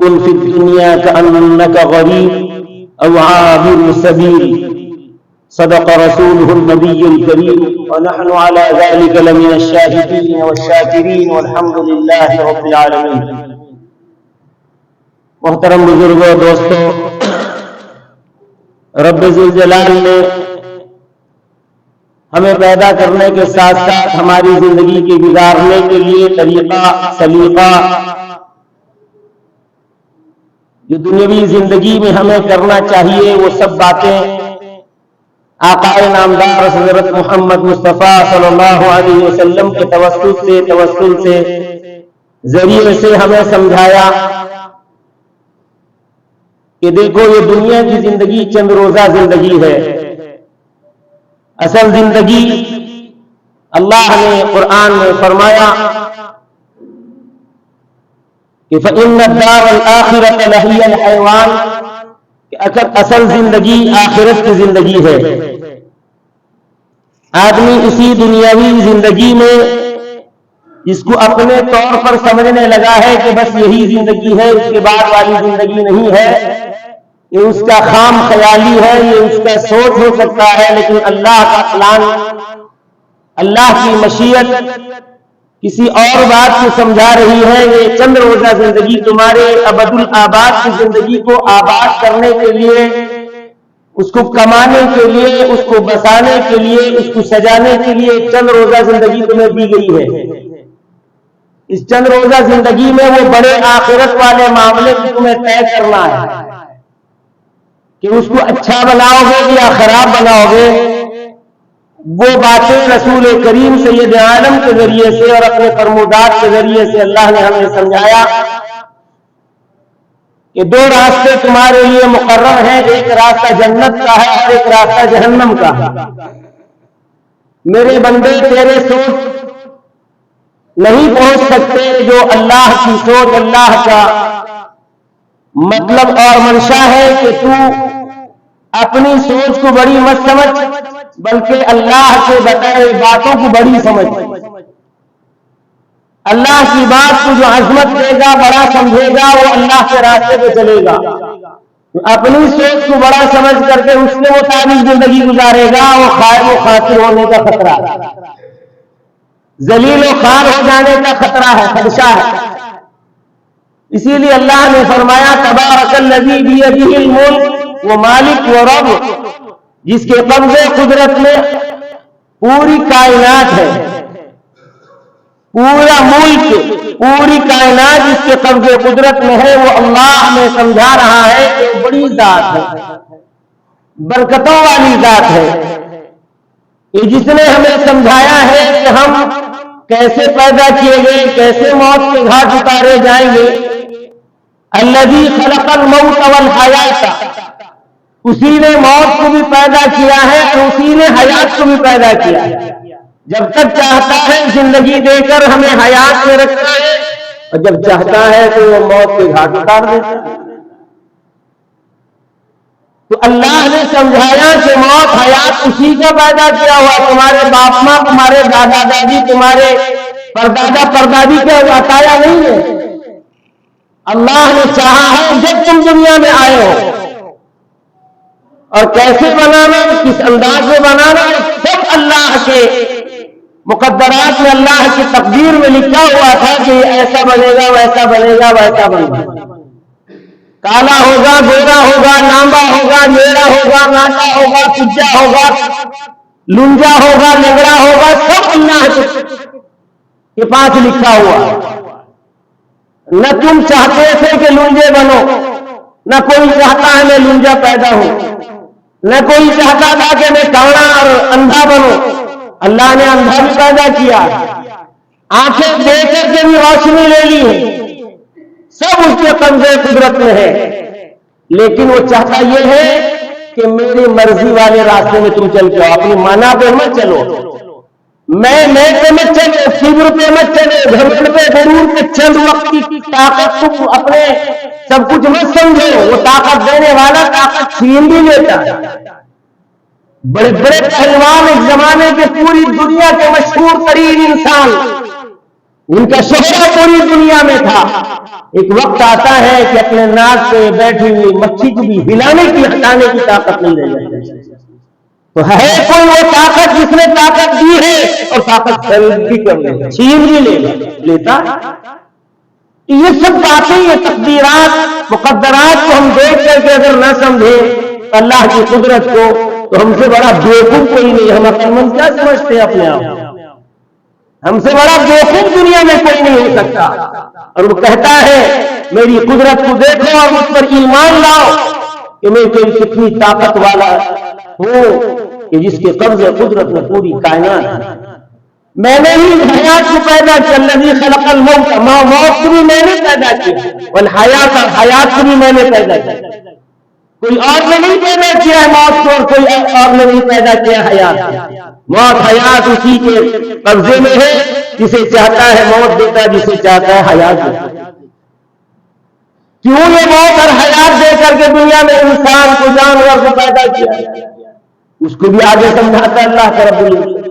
كن في الدنيا كأنك غريب أو عابر سبيل صدق رسوله النبي الكريم ونحن على ذلك لمن الشاهدين والشاكرين والحمد لله رب العالمين. محترم بزرگوں، دوستوں، رب ذوالجلال نے ہمیں پیدا کرنے کے ساتھ ساتھ ہماری زندگی کے گزارنے کے لیے طریقہ سلیقہ جو دنیاوی زندگی میں ہمیں کرنا چاہیے وہ سب باتیں آقا نامدار حضرت محمد مصطفیٰ صلی اللہ علیہ وسلم کے توسل سے ذریعے سے ہمیں سمجھایا کہ دیکھو یہ دنیا کی زندگی چند روزہ زندگی ہے. اصل زندگی اللہ نے قرآن میں فرمایا کہ فَإِنَّ الدَّارَ الْآخِرَةَ لَهِيَ الْحَيْوَانُ کہ اصل زندگی آخرت کی زندگی ہے. آدمی اسی دنیاوی زندگی میں جس کو اپنے طور پر سمجھنے لگا ہے کہ بس یہی زندگی ہے، اس کے بعد والی زندگی نہیں ہے، یہ اس کا خام خیالی ہے، یہ اس کا سوچ ہو سکتا ہے، لیکن اللہ کا پلان، اللہ کی مشیت کسی اور بات کو سمجھا رہی ہے. یہ چند روزہ زندگی تمہارے ابد الآباد کی زندگی کو آباد کرنے کے لیے، اس کو کمانے کے لیے، اس کو بسانے کے لیے، اس کو سجانے کے لیے چند روزہ زندگی تمہیں دی گئی ہے. اس چند روزہ زندگی میں وہ بڑے آخرت والے معاملے کو تمہیں طے کرنا ہے کہ اس کو اچھا بناؤ گے یا خراب بناؤ گے. وہ باتیں رسول کریم سید عالم کے ذریعے سے اور اپنے فرمودات کے ذریعے سے اللہ نے ہمیں سمجھایا کہ دو راستے تمہارے لیے مقرر ہیں، ایک راستہ جنت کا ہے اور ایک راستہ جہنم کا ہے. میرے بندے تیرے سوچ نہیں پہنچ سکتے جو اللہ کی سوچ، اللہ کا مطلب اور منشا ہے کہ تو اپنی سوچ کو بڑی مت سمجھ، بلکہ اللہ کے بتائے باتوں کو بڑی سمجھ. اللہ کی بات کو جو عظمت دے گا، بڑا سمجھے گا، وہ اللہ کے راستے پہ چلے گا. اپنی سوچ کو بڑا سمجھ کر کے اس کے مطابق زندگی گزارے گا، وہ خائب و خاسر ہونے کا خطرہ ہے، ذلیل و خوار ہو جانے کا خطرہ ہے، خدشہ ہے. اسی لیے اللہ نے فرمایا تبارک الذی بیدہ الملک، وہ مالک و رب جس کے قبضے قدرت میں پوری کائنات ہے، پورا ملک، پوری کائنات جس کے قبضے قدرت میں ہے. وہ اللہ ہمیں سمجھا رہا ہے کہ بڑی ذات ہے، برکتوں والی ذات ہے. یہ جس نے ہمیں سمجھایا ہے کہ ہم کیسے پیدا کیے گئے، کیسے موت کے گھاٹ اتارے جائیں گے. الذی خلق الموت والحیات، اسی نے موت کو بھی پیدا کیا ہے اور اسی نے حیات کو بھی پیدا کیا ہے. جب تک چاہتا ہے زندگی دے کر ہمیں حیات میں رکھتا ہے، اور جب چاہتا ہے تو وہ موت کے گھاٹ اتار دیتا ہے. تو اللہ نے سمجھایا کہ موت حیات اسی کا پیدا کیا ہوا، تمہارے باپ ماں، تمہارے دادا دادی، تمہارے پردادا پردادی کا عطایا نہیں ہے. اللہ نے چاہا ہے جب تم دنیا میں آئے ہو اور کیسے بنانا، کس انداز میں بنانا، سب اللہ کے مقدرات میں، اللہ کی تقدیر میں لکھا ہوا تھا کہ یہ ایسا بنے گا، ویسا بنے گا، ویسا بنے گا. کالا ہوگا، گورا ہوگا، لامبا ہوگا، میرا ہوگا، ناٹا ہوگا، کجا ہوگا، لنجا ہوگا، لنگڑا ہوگا، سب اللہ کے پاس لکھا ہوا. نہ تم چاہتے تھے کہ لنجے بنو، نہ کوئی چاہتا ہے میں لنجا پیدا ہوں، نہ کوئی چاہتا تھا کہ میں کانا اور اندھا بنوں. اللہ نے اندھا بھی پیدا کیا، آنکھیں دے کر کے بھی روشنی لے لی ہے، سب اس کے قبضے قدرت میں ہے. لیکن وہ چاہتا یہ ہے کہ میری مرضی والے راستے میں تم چل کے آؤ، اپنی مانا پہ مت چلو، میں پہ مت چلے، کبر پہ مت چلے، گھمنڈ پہ غرور پہ چند وقت کی طاقت تم اپنے سب کچھ مت سمجھو. وہ طاقت دینے والا طاقت چھین بھی لیتا ہے. بڑے بڑے پہلوان اس زمانے کے، پوری دنیا کے مشہور ترین انسان ان کا شہرہ پوری دنیا میں تھا. ایک وقت آتا ہے کہ اپنے ناک پہ بیٹھی ہوئی مچھی کو بھی ہلانے کی ہٹانے کی طاقت نہیں رہ جاتی. تو ہے کوئی وہ طاقت جس نے طاقت دی ہے اور طاقت بھی کر لے, چھین بھی لیتا. یہ سب باتیں, یہ تقدیرات مقدرات کو ہم دیکھ کر کے اگر نہ سمجھیں اللہ کی قدرت کو, تو ہم سے بڑا بیوقوف کوئی نہیں. ہم اپنے من کیا سمجھتے ہیں اپنے آپ, ہم سے بڑا بیوقوف دنیا میں کوئی نہیں ہو سکتا. اور وہ کہتا ہے میری قدرت کو دیکھو اور مجھ پر ایمان لاؤ کہ میں کوئی کتنی طاقت والا ہوں کہ جس کے قبضے قدرت میں پوری کائنات ہے. میں نے ہی حیات کو پیدا کیا, الذی خلق الموت, موت کو بھی میں نے پیدا کیا, والحیات, حیات کو بھی میں نے پیدا کیا. کوئی اور نے نہیں پیدا کیا ہے موت کو, اور کوئی اور نے نہیں پیدا کیا حیات. موت حیات اسی کے قبضے میں ہے, جسے چاہتا ہے موت دیتا ہے, جسے چاہتا ہے حیات دیتا ہے. کیوں یہ موت اور حیات دے کر کے دنیا میں انسان کو, جانور کو پیدا کیا, اس کو بھی آگے سمجھاتا ہے اللہ کا رب العزت.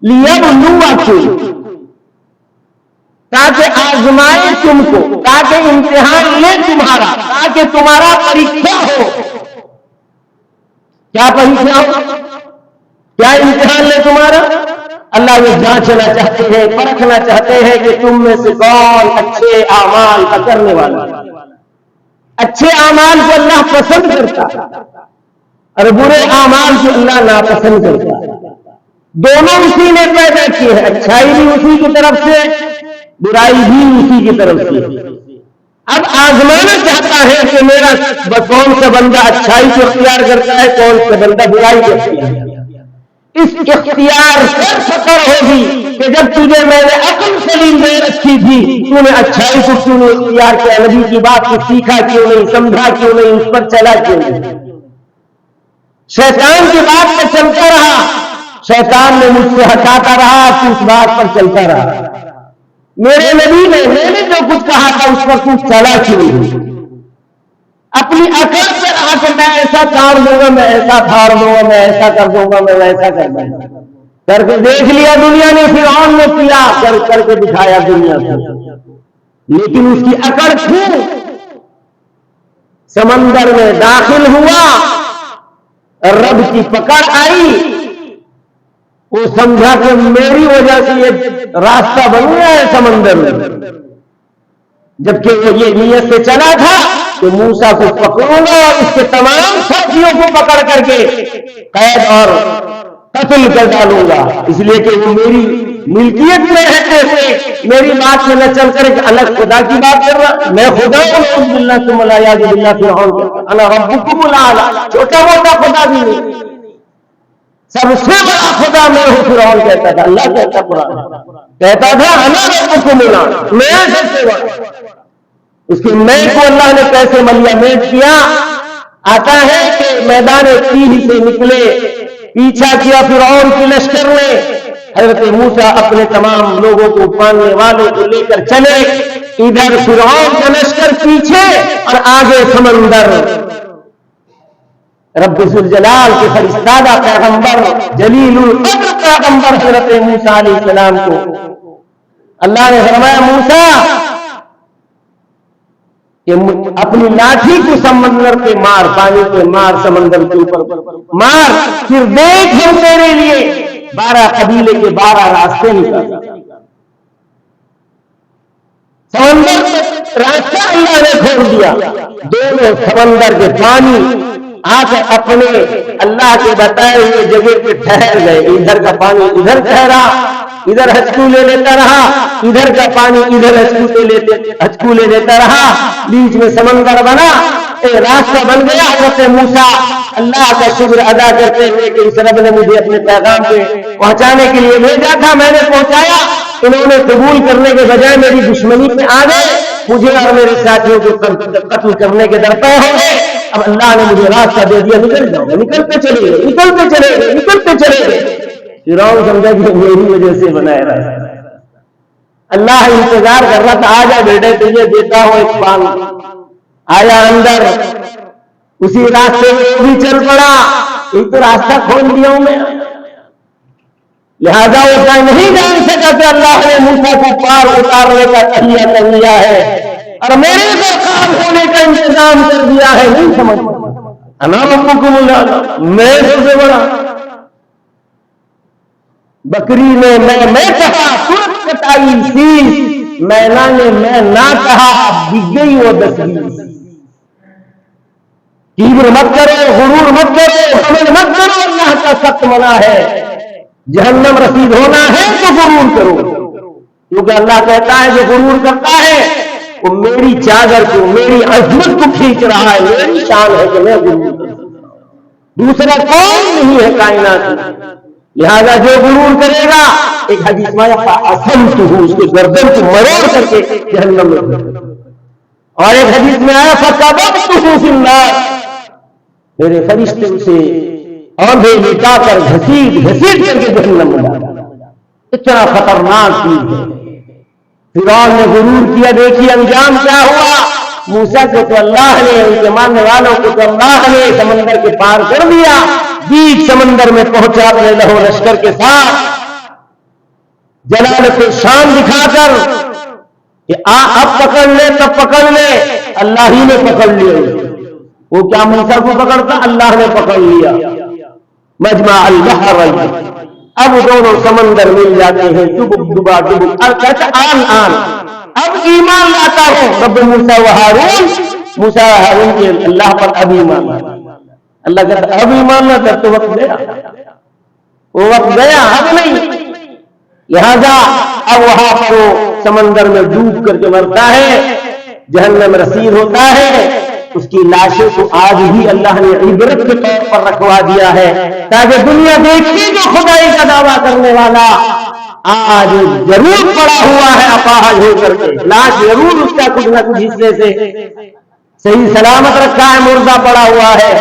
لیبلوکم, تاکہ آزمائے تم کو, تاکہ امتحان لے تمہارا, تاکہ تمہارا پریکھا ہو. کیا پریکھا ہو, کیا امتحان لے تمہارا؟ اللہ یہ جانچنا چاہتے ہیں, پرکھنا چاہتے ہیں کہ تم میں سے کون اچھے اعمال کرنے والا. اچھے اعمال کو اللہ پسند کرتا اور برے اعمال کو اللہ ناپسند کرتا. دونوں اسی نے پیدا کیے ہیں, اچھائی بھی اسی کی طرف سے, برائی بھی اسی کی طرف سے. اب آزمانا چاہتا ہے کہ میرا کون سا بندہ اچھائی کو اختیار کرتا ہے, کون سا بندہ برائی کو اختیار کرتا ہے. اس اختیار پر فخر ہوگی کہ جب تجھے میں نے عقل سلیم دے رکھی تھی, تو نے اچھائی کو کیوں نہیں اختیار کیا, نبی کی بات کو سیکھا کیوں نہیں, سمجھا کیوں نہیں, اس پر چلا کیوں نہیں. شیطان کی بات پر چلتا رہا, شیطان نے مجھ سے ہٹاتا رہا, تو اس بات پر چلتا رہا. میرے نبی نے, میں نے جو کچھ کہا تھا اس پر تو چلا کیوں نہیں. اپنی عقل سے رہا کہ میں ایسا کاٹ دوں گا, میں ایسا پھاڑ دوں گا, میں ایسا کر دوں گا, میں ویسا کر دوں گا. کر کے دیکھ لیا دنیا نے, فرعون نے کیا, کر کے دکھایا دنیا کو. لیکن اس کی عقل تھی, سمندر میں داخل ہوا, رب کی پکڑ آئی, وہ سمجھا کہ میری وجہ سے یہ راستہ بن گیا ہے سمندر میں. جبکہ وہ یہ نیت سے چلا تھا کہ موسیٰ کو پکڑوں گا اور اس کے تمام ساتھیوں کو پکڑ کر کے قید اور قتل کر ڈالوں گا, اس لیے کہ وہ میری ملکیت میں رہتے ہوئے میری بات میں نہ چل کر ایک الگ خدا کی بات کر رہا. میں خدا ہوں, باللہ ثم العیاذ باللہ, فرعون کہتا انا ربکم الاعلی, چھوٹا موٹا خدا بھی نہیں, سب سے بڑا خدا میں ہوں, فرعون کہتا تھا. اللہ کہتا قرآن کہتا تھا انا ربکم الاعلی, میں سب سے بڑا. اس کی میٹ کو اللہ نے کیسے ملیا میٹ کیا, آتا ہے کہ میدان تیہ سے نکلے, پیچھا کیا فرعون کی لشکر نے, حضرت موسیٰ اپنے تمام لوگوں کو, ماننے والوں کو لے کر چلے, ادھر فرعون کا لشکر پیچھے اور آگے سمندر. رب ذوالجلال کے فرستادہ پیغمبر, جلیل القدر پیغمبر حضرت موسیٰ علیہ السلام کو اللہ نے فرمایا موسیٰ کہ اپنی لاٹھی کو سمندر پہ مار, پانی پہ مار, سمندر کے اوپر مار, پھر دیکھ ہم تیرے لیے 12 قبیلے کے 12 راستے نکال. سمندر میں راستہ اللہ نے کھول دیا, دونوں سمندر کے پانی آ کر اپنے اللہ کے بتائے ہوئے جگہ پہ ٹھہر گئے. ادھر کا پانی ادھر ٹھہرا, ادھر ہچکو لے لیتا رہا, ادھر کا پانی ادھر ہچکو لے لیتا رہا, بیچ میں سمندر بنا, ایک راستہ بن گیا. حضرت موسیٰ اللہ کا شکر ادا کرتے ہوئے کہ اس رب نے مجھے اپنے پیغام پہ پہنچانے کے لیے بھیجا تھا, میں نے پہنچایا, انہوں نے قبول کرنے کے بجائے میری دشمنی پہ آ گئے, مجھے اور میرے ساتھیوں کو قتل کرنے کے درپے ہو گئے. اب اللہ نے مجھے راستہ دے دیا, نکل جاؤ. نکلتے چلے گئے, نکلتے چلے گئے, نکلتے چلے گئے. فرعون سمجھا کہ میری وجہ سے بنایا رہا. اللہ انتظار کر رہا تھا, آجا بیٹے تجھے دیتا ہوں ایک پان. آیا اندر, اسی راستے میں بھی چل پڑا, ایک تو راستہ کھول دیا ہوں میں. لہذا وہ نہیں جان سکا کہ اللہ نے موسیٰ کو پار اتارنے کا تہیہ کر لیا ہے اور میرے سرکار ہونے کا انتظام کر دیا ہے. نہیں سمجھ انا ربکم الاعلی، میں سب سے بڑا. بکری نے میں کہا ترک کٹائی سی، مینا نے میں نہ کہا بک گئی وہ 10-20. کبر مت کرو، غرور مت کرو، حمل مت کرو، اللہ کا سخت منع ہے. جہنم رسید ہونا ہے تو غرور کرو، کیونکہ اللہ کہتا ہے جو غرور کرتا ہے وہ میری چادر کو، میری عظمت کو کھینچ رہا ہے. میری شان ہے کہ میں غرور کروں، دوسرا کوئی نہیں ہے کائنات میں. لہذا جو غرور کرے گا، ایک حدیث میں فَأَصَمْتُهُ، اس کے گردن کو مروڑ کر کے جہنم میں. اور ایک حدیث میں آیا فَقَبَضْتُهُ فِي النَّارِ، میرے فرشتے اسے آندھے لٹا کر گھسیٹ کر کے جہنم میں ڈالا. اتنا خطرناک چیز ہے. فرعون نے غرور کیا، دیکھیے انجام کیا ہوا. موسیٰ کو تو اللہ نے، ان کے ماننے والوں کو تو اللہ نے سمندر کے پار کر دیا، بیچ سمندر میں پہنچا اپنے لہو لشکر کے ساتھ، جلالت شان دکھا کر کہ اب پکڑ لے تب پکڑ لے. اللہ ہی نے پکڑ لیا. وہ کیا موسیٰ کو پکڑتا، اللہ نے پکڑ لیا. مجمع البحرین، اب دونوں سمندر مل جاتے ہیں، ڈبا آن اب ایمان لاتا ہوں. رب موسیٰ و ہارون، موسیٰ و ہارون کے اللہ پر اب ایمان لاتا. اللہ کہتا اب ایمان لاتا، تو وقت گیا، وہ وقت گیا، اب نہیں. لہذا اب وہاں پر وہ سمندر میں ڈوب کر کے مرتا ہے، جہنم رسید ہوتا ہے. اس کی لاشوں کو آج بھی اللہ نے عبرت کے طور پر رکھوا دیا ہے تاکہ دنیا دیکھے جو خدائی کا دعویٰ کرنے والا آج ضرور پڑا ہوا ہے اپاہج ہو کر کے. لاش ضرور اس کا کچھ نہ کچھ حصے سے صحیح سلامت رکھا ہے، مردہ پڑا ہوا ہے.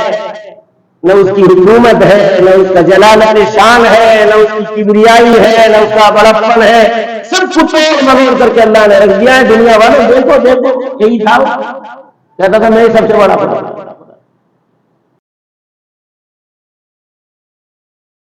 نہ اس کی حکومت ہے، نہ اس کا جلالت شان ہے، نہ اس کی کبریائی ہے، نہ اس کا بڑپن ہے. سب کچھ توڑ مروڑ کر کے اللہ نے رکھ دیا ہے. دنیا والے دیکھو یہی تھا، کہتا تھا میں سب سے بڑا پڑا.